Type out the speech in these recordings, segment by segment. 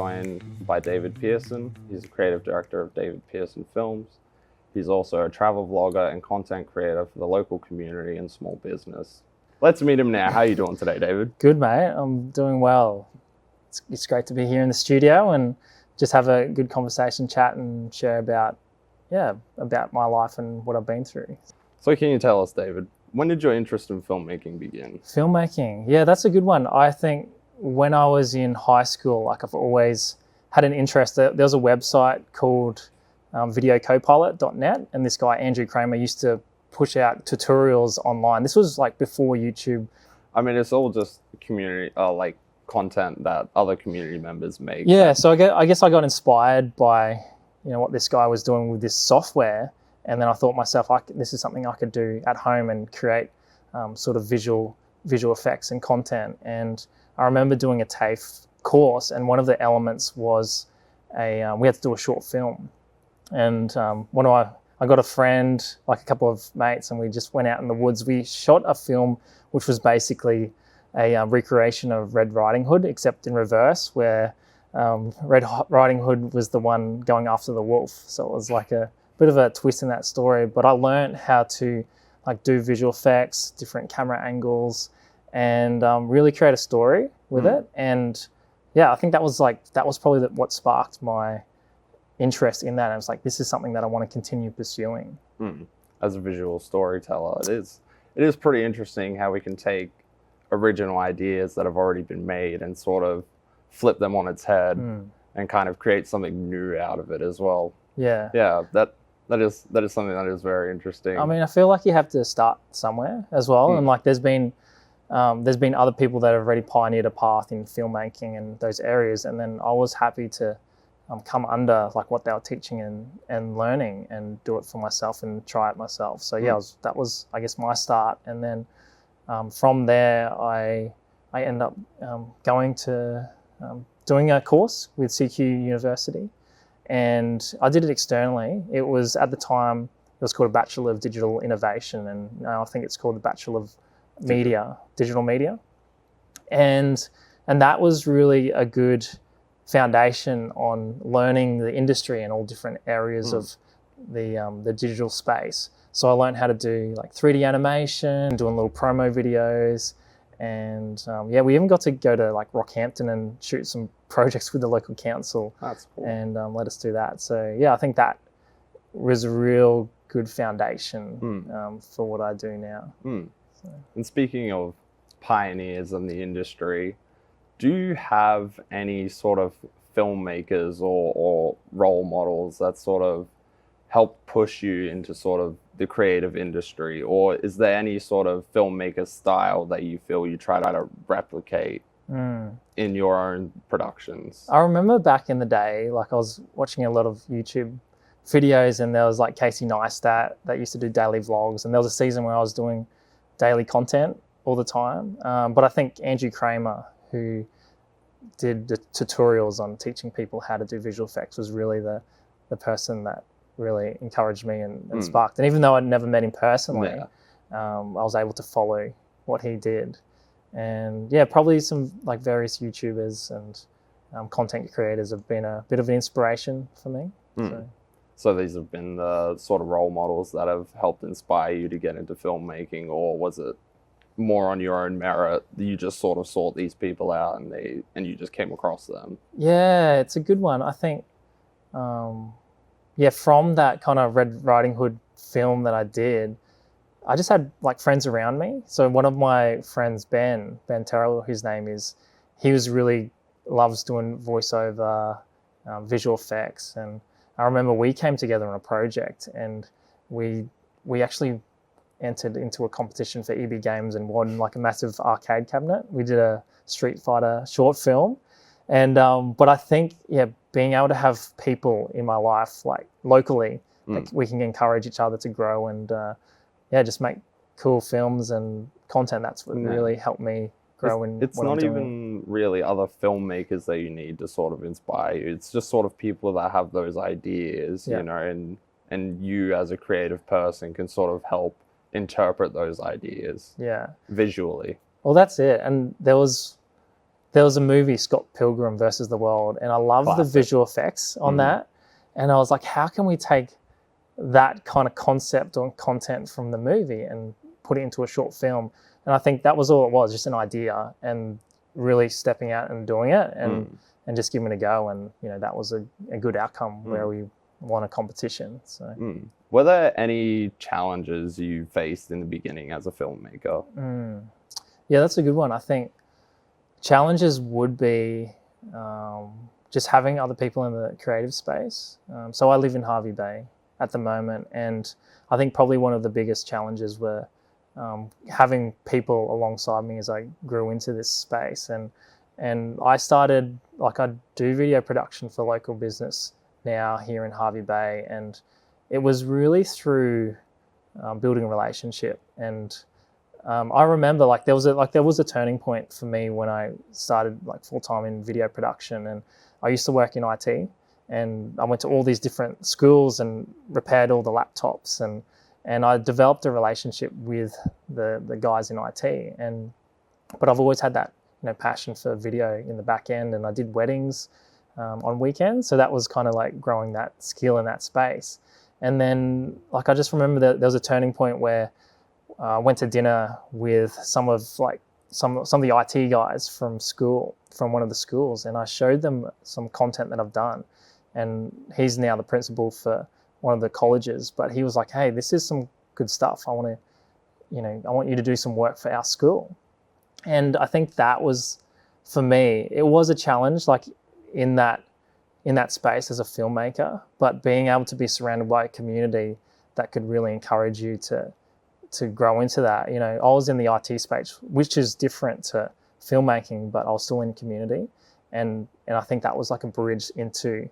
joined by David Pearson. He's the creative director of David Pearson Films. He's also a travel vlogger and content creator for the local community and small business. Let's meet him now. How are you doing today, David? Good, mate. I'm doing well. It's great to be here in the studio and just have a good conversation, chat and share about my life and what I've been through. So can you tell us, David, when did your interest in filmmaking begin? Filmmaking, yeah, that's a good one. I think when I was in high school, like I've always had an interest. There was a website called videocopilot.net, and this guy, Andrew Kramer, used to push out tutorials online. This was like before YouTube. I mean, it's all just community, like content that other community members make. Yeah, so I guess I got inspired by what this guy was doing with this software, and then I thought myself, this is something I could do at home and create sort of visual effects and content. And I remember doing a TAFE course, and one of the elements was we had to do a short film. And I got a friend, like a couple of mates, and we just went out in the woods. We shot a film which was basically a recreation of Red Riding Hood, except in reverse, where Red Riding Hood was the one going after the wolf. So it was like a bit of a twist in that story. But I learned how to do visual effects, different camera angles, and really create a story with it. And yeah, I think that was probably what sparked my interest in that. I was like, this is something that I want to continue pursuing. As a visual storyteller, it is pretty interesting how we can take original ideas that have already been made and sort of flip them on its head and kind of create something new out of it as well. Yeah. Yeah, that is something that is very interesting. I mean, I feel like you have to start somewhere as well. And like there's been other people that have already pioneered a path in filmmaking and those areas. And then I was happy to come under like what they were teaching and learning and do it for myself and try it myself. So yeah, that was I guess my start. And then from there, I ended up going to doing a course with CQ University, and I did it externally. It was at the time it was called a Bachelor of Digital Innovation, and now I think it's called the Bachelor of Digital Media, and that was really a good foundation on learning the industry and all different areas of the digital space. So I learned how to do like 3D animation, doing little promo videos, and we even got to go to like Rockhampton and shoot some projects with the local council. That's cool. And let us do that. So yeah, I think that was a real good foundation for what I do now. So. And speaking of pioneers in the industry, do you have any sort of filmmakers or role models that sort of help push you into sort of the creative industry? Or is there any sort of filmmaker style that you feel you try to replicate in your own productions? I remember back in the day, like I was watching a lot of YouTube videos, and there was like Casey Neistat that used to do daily vlogs, and there was a season where I was doing daily content all the time. But I think Andrew Kramer, who did the tutorials on teaching people how to do visual effects, was really the person that really encouraged me and sparked. And even though I'd never met him personally, I was able to follow what he did. And yeah, probably some like various YouTubers and content creators have been a bit of an inspiration for me. So these have been the sort of role models that have helped inspire you to get into filmmaking, or was it more on your own merit? You just sort of sought these people out and you just came across them? Yeah, it's a good one. I think, from that kind of Red Riding Hood film that I did, I just had like friends around me. So one of my friends, Ben Terrell, his name is, he was really loves doing voiceover, visual effects. And I remember we came together on a project, and we actually entered into a competition for EB Games and won like a massive arcade cabinet. We did a Street Fighter short film. And but I think being able to have people in my life like locally, like we can encourage each other to grow and just make cool films and content. That's what really helped me grow in it's what I'm not doing. even really other filmmakers that you need to sort of inspire you. It's just sort of people that have those ideas, and you as a creative person can sort of help interpret those ideas visually. Well, that's it. And there was there was a movie, Scott Pilgrim versus the World, and I love the Classic. visual effects on that. And I was like, how can we take that kind of concept or content from the movie and put it into a short film? And I think that was all it was, just an idea, and really stepping out and doing it, and just giving it a go. And that was a good outcome where we won a competition. So were there any challenges you faced in the beginning as a filmmaker? Yeah, that's a good one. I think challenges would be just having other people in the creative space. So I live in Hervey Bay at the moment, and I think probably one of the biggest challenges were having people alongside me as I grew into this space. And I started, like, I do video production for local business now here in Hervey Bay, and it was really through building a relationship. And I remember, like, there was a turning point for me when I started, like, full-time in video production. And I used to work in IT, and I went to all these different schools and repaired all the laptops, and I developed a relationship with the guys in IT. But I've always had that passion for video in the back end, and I did weddings on weekends, so that was kind of like growing that skill in that space. And then, like, I just remember that there was a turning point where I went to dinner with some of the IT guys from school, from one of the schools, and I showed them some content that I've done. And he's now the principal for one of the colleges, but he was like, "Hey, this is some good stuff. I want you to do some work for our school." And I think that was, for me, it was a challenge, like, in that space as a filmmaker, but being able to be surrounded by a community that could really encourage you to grow into that. I was in the IT space, which is different to filmmaking, but I was still in community, and I think that was like a bridge into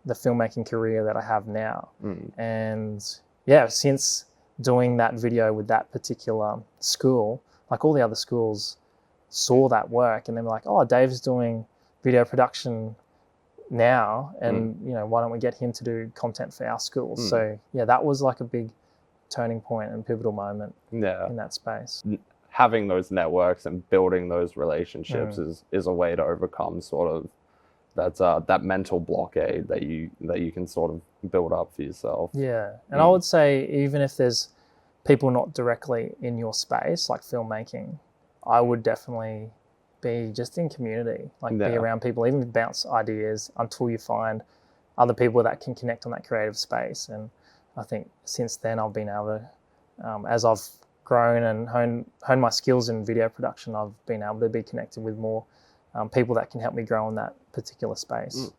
the filmmaking career that I have now. And yeah, since doing that video with that particular school, like, all the other schools saw that work, and they were like, "Oh, Dave's doing video production now, and why don't we get him to do content for our schools?" So yeah, that was like a big turning point and pivotal moment in that space. Having those networks and building those relationships is a way to overcome sort of that mental blockade that you can sort of build up for yourself. Yeah, and I would say, even if there's people not directly in your space, like filmmaking, I would definitely be just in community, like be around people, even bounce ideas until you find other people that can connect on that creative space. And I think since then I've been able to, as I've grown and honed my skills in video production, I've been able to be connected with more people that can help me grow in that particular space.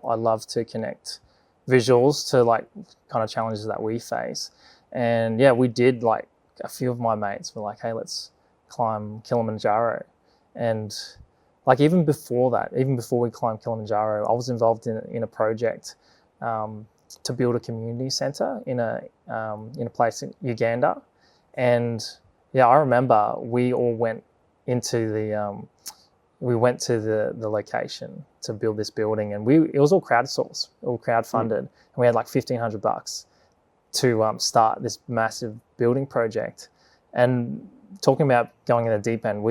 I love to connect visuals to, like, kind of challenges that we face. And yeah, we did, like, a few of my mates were like, "Hey, let's climb Kilimanjaro." And, like, even before we climbed Kilimanjaro, I was involved in a project to build a community centre in a place in Uganda. And yeah, I remember we all went into the location to build this building, and it was all crowdsourced, all crowdfunded, and we had like $1,500 to start this massive building project. And talking about going in the deep end,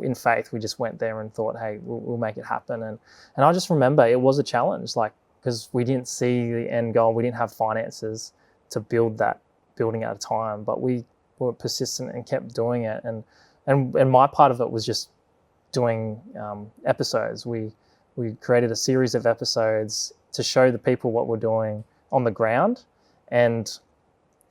in faith, we just went there and thought, "Hey, we'll make it happen." And I just remember it was a challenge, like, because we didn't see the end goal, we didn't have finances to build that building at a time, but we were persistent and kept doing it. And my part of it was just doing episodes. We created a series of episodes to show the people what we're doing on the ground, and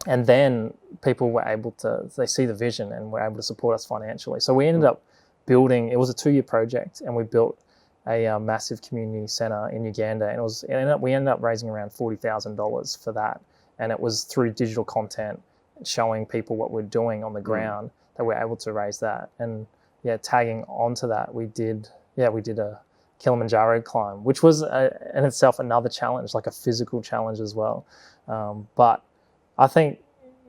then people were able to, they see the vision and were able to support us financially. So we ended up building, it was a 2-year project, and we built a massive community centre in Uganda, and we ended up raising around $40,000 for that. And it was through digital content, showing people what we're doing on the ground, that we're able to raise that. And yeah, tagging onto that, we did a Kilimanjaro climb, which was in itself another challenge, like a physical challenge as well. But I think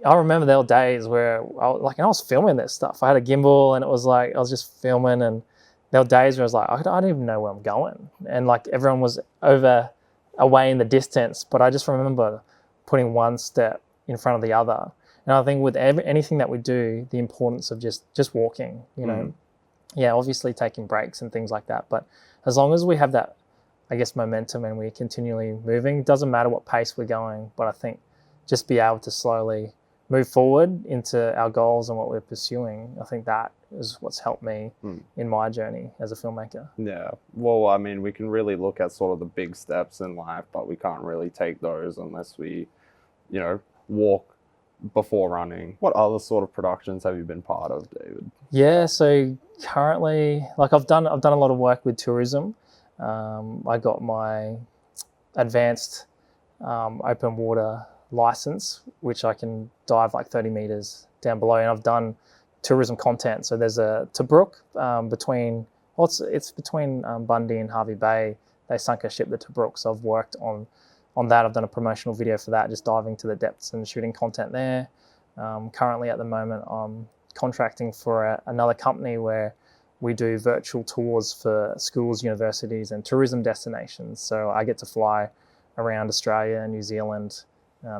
I remember there were days where I was filming this stuff. I had a gimbal, and it was like I was just filming, and there were days where I was like, I don't even know where I'm going, and like everyone was away in the distance. But I just remember putting one step in front of the other. And I think with anything that we do, the importance of just walking, yeah, obviously taking breaks and things like that. But as long as we have that, I guess, momentum and we're continually moving, it doesn't matter what pace we're going. But I think just be able to slowly move forward into our goals and what we're pursuing, I think that is what's helped me in my journey as a filmmaker. Yeah. Well, I mean, we can really look at sort of the big steps in life, but we can't really take those unless we, walk before running. What other sort of productions have you been part of, David? Yeah, so currently, like I've done a lot of work with tourism. I got my advanced open water license, which I can dive like 30 meters down below, and I've done tourism content. So there's a Tobruk it's between Bundy and Harvey Bay. They sunk a ship, the Tobruk. So I've worked on that. I've done a promotional video for that, just diving to the depths and shooting content there. Currently at the moment, I'm contracting for another company where we do virtual tours for schools, universities, and tourism destinations. So I get to fly around Australia and New Zealand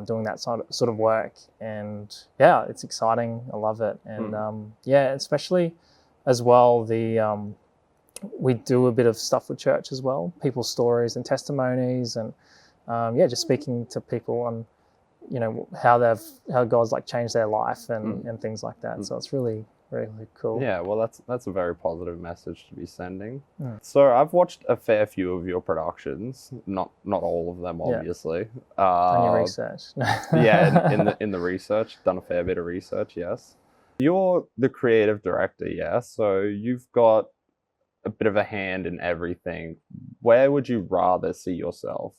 doing that sort of work. And yeah, it's exciting. I love it. And yeah, especially as well, we do a bit of stuff with church as well, people's stories and testimonies, and yeah, just speaking to people on, how God's like changed their life and things like that. So it's really, really cool. Yeah, well, that's a very positive message to be sending. So I've watched a fair few of your productions, not all of them, obviously. Done your research. Yeah, in the research, done a fair bit of research. Yes, you're the creative director. Yeah, so you've got a bit of a hand in everything. Where would you rather see yourself?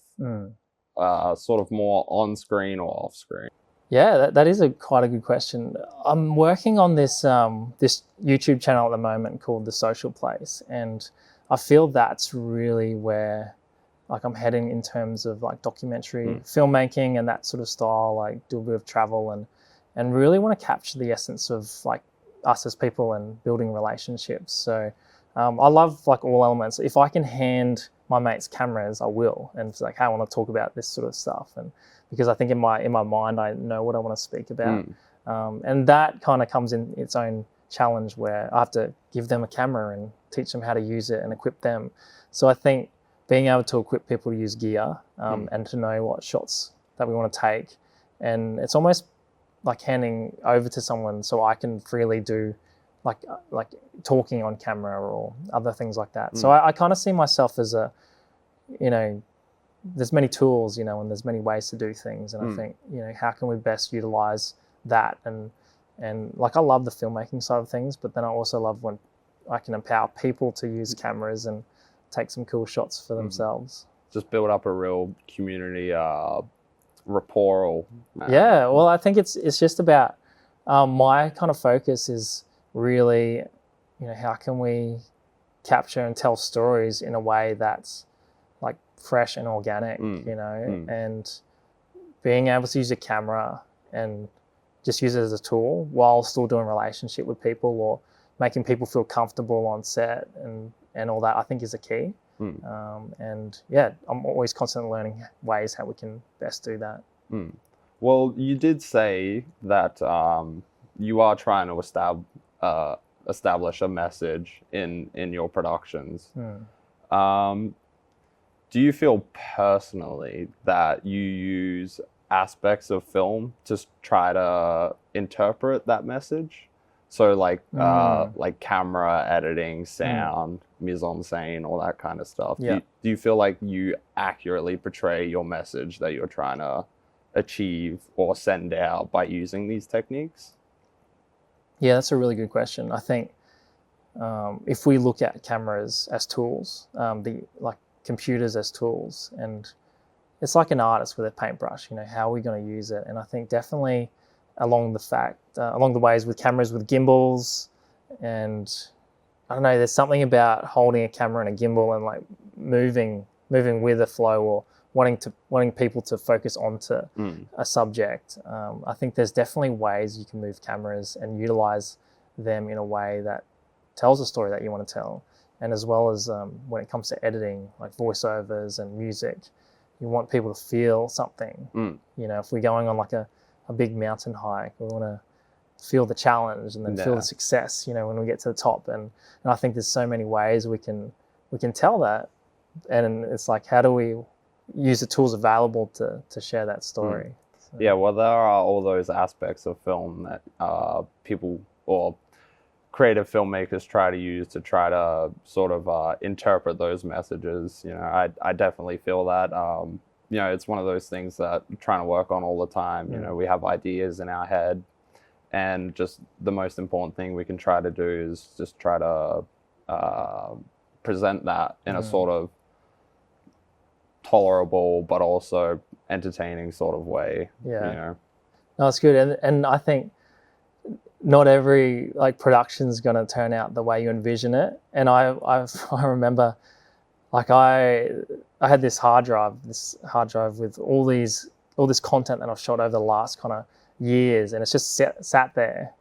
Sort of more on screen or off screen? Yeah, that is quite a good question. I'm working on this this YouTube channel at the moment called The Social Place, and I feel that's really where like I'm heading in terms of like documentary filmmaking and that sort of style, like do a bit of travel and really want to capture the essence of like us as people and building relationships. So I love like all elements. If I can hand my mates cameras, I will, and it's like, hey, I want to talk about this sort of stuff, and because I think in my mind I know what I want to speak about, and that kind of comes in its own challenge where I have to give them a camera and teach them how to use it and equip them. So I think being able to equip people to use gear and to know what shots that we want to take, and it's almost like handing over to someone so I can freely do like talking on camera or other things like that. So I kind of see myself as there's many tools, and there's many ways to do things. And I think, how can we best utilize that? And like, I love the filmmaking side of things, but then I also love when I can empower people to use cameras and take some cool shots for themselves. Just build up a real community rapport. Yeah, well, I think it's just about my kind of focus is really, how can we capture and tell stories in a way that's like fresh and organic, and being able to use a camera and just use it as a tool while still doing relationship with people or making people feel comfortable on set and all that, I think is a key. And yeah, I'm always constantly learning ways how we can best do that. Well, you did say that you are trying to establish a message in your productions. Do you feel personally that you use aspects of film to try to interpret that message? So like camera editing, sound, mise-en-scène, all that kind of stuff. Yeah. Do you feel like you accurately portray your message that you're trying to achieve or send out by using these techniques? Yeah, that's a really good question. I think if we look at cameras as tools, like computers as tools, and it's like an artist with a paintbrush, how are we going to use it? And I think definitely along the ways with cameras with gimbals, and I don't know, there's something about holding a camera and a gimbal and like moving with a flow or wanting people to focus onto a subject. I think there's definitely ways you can move cameras and utilize them in a way that tells a story that you want to tell. And as well as when it comes to editing, like voiceovers and music, you want people to feel something. If we're going on like a big mountain hike, we want to feel the challenge and then feel Yeah. the success, you know, when we get to the top. And I think there's so many ways we can tell that. And it's like, how do we use the tools available to share that story? So, Yeah, well, there are all those aspects of film that people or creative filmmakers try to use to try to sort of interpret those messages. You know, I definitely feel that. You know, it's one of those things that I'm trying to work on all the time. You know, we have ideas in our head, and just the most important thing we can try to do is just try to present that in a sort of tolerable but also entertaining sort of way. Yeah. You know? No, it's good. And I think not every like production's going to turn out the way you envision it. And I remember, like I had this hard drive with all this content that I've shot over the last kind of years, and it's just sat there.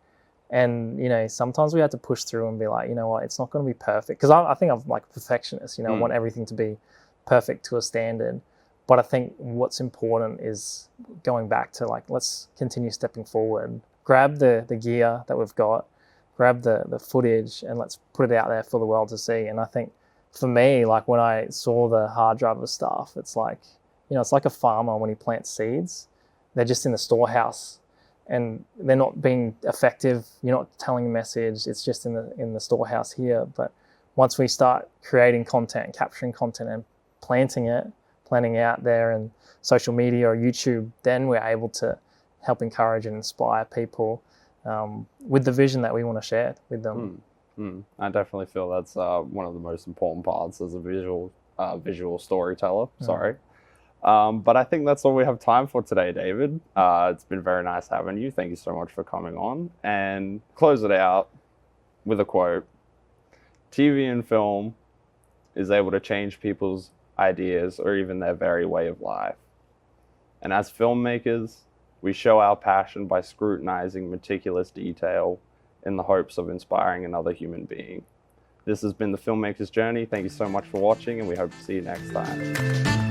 And you know, sometimes we had to push through and be like, you know what, it's not going to be perfect, because I think I'm like a perfectionist. You know, I want everything to be perfect to a standard. But I think what's important is going back to like, let's continue stepping forward. Grab the gear that we've got, grab the footage, and let's put it out there for the world to see. And I think for me, like when I saw the hard drive of stuff, it's like, you know, it's like a farmer when he plants seeds. They're just in the storehouse and they're not being effective. You're not telling a message. It's just in the storehouse here. But once we start creating content, capturing content and planting out there in social media or YouTube, then we're able to help encourage and inspire people with the vision that we want to share with them. I definitely feel that's one of the most important parts as a visual storyteller. Sorry. But I think that's all we have time for today, David. It's been very nice having you. Thank you so much for coming on. And close it out with a quote. TV and film is able to change people's ideas or even their very way of life. And as filmmakers, we show our passion by scrutinizing meticulous detail in the hopes of inspiring another human being. This has been the Filmmaker's Journey. Thank you so much for watching, and we hope to see you next time.